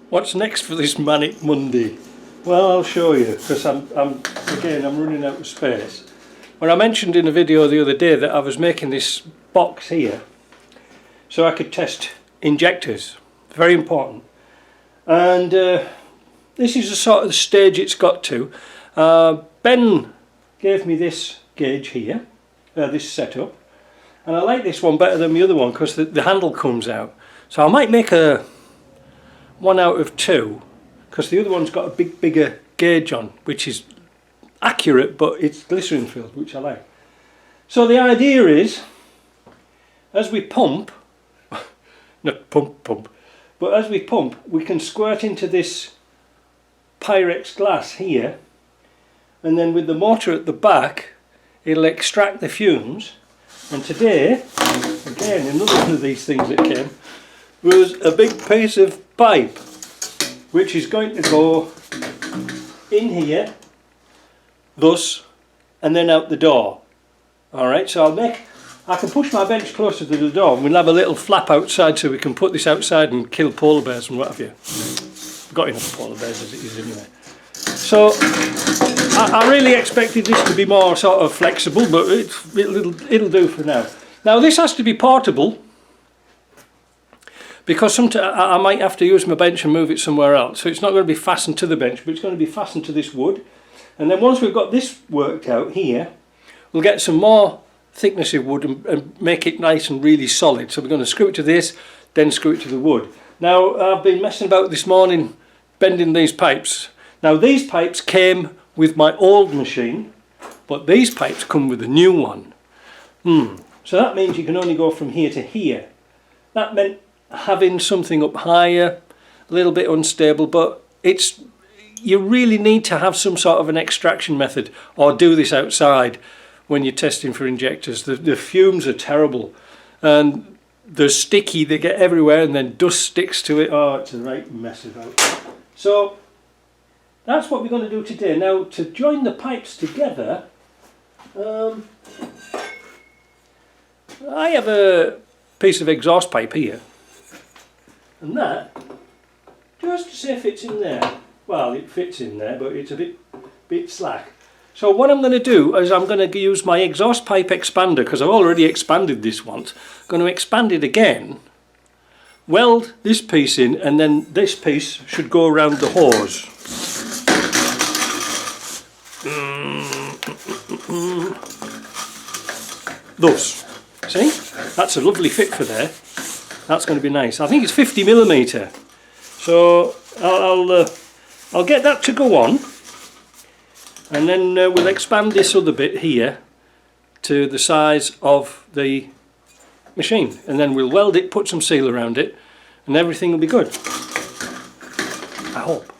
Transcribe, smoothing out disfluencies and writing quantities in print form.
What's next for this Manic Monday? Well, I'll show you, because I'm running out of space. Well, I mentioned in a video the other day that I was making this box here so I could test injectors. Very important. And this is the sort of stage it's got to. Ben gave me this gauge here, this setup, and I like this one better than the other one because the handle comes out. So I might make a 1 out of 2, because the other one's got a bigger gauge on, which is accurate, but it's glycerin filled, which I like. So the idea is, as we pump, not pump, but as we pump, we can squirt into this Pyrex glass here, and then with the motor at the back, it'll extract the fumes. And today, again, another one of these things that came, was a big piece of pipe, which is going to go in here, thus, and then out the door. Alright, so I can push my bench closer to the door, and we'll have a little flap outside so we can put this outside and kill polar bears and what have you. We've got enough polar bears as it is anyway. So I really expected this to be more sort of flexible, but it'll do for now. Now this has to be portable, because sometimes I might have to use my bench and move it somewhere else. So it's not going to be fastened to the bench, but it's going to be fastened to this wood. And then once we've got this worked out here, we'll get some more thickness of wood and make it nice and really solid. So we're going to screw it to this, then screw it to the wood. Now I've been messing about this morning bending these pipes. Now these pipes came with my old machine, but these pipes come with a new one. So that means you can only go from here to here. That meant having something up higher, a little bit unstable, but you really need to have some sort of an extraction method, or do this outside when you're testing for injectors. The fumes are terrible and they're sticky, they get everywhere, and then dust sticks to it. Oh, it's a right mess about. So that's what we're going to do today. Now, to join the pipes together, I have a piece of exhaust pipe here, and that just to say fits in there. Well, it fits in there, but it's a bit slack. So what I'm going to do is I'm going to use my exhaust pipe expander, because I've already expanded this once. I'm going to expand it again, weld this piece in, and then this piece should go around the hose. Thus, see, that's a lovely fit for there. That's going to be nice. I think it's 50mm, so I'll get that to go on, and then we'll expand this other bit here to the size of the machine, and then we'll weld it, put some seal around it, and everything will be good. I hope.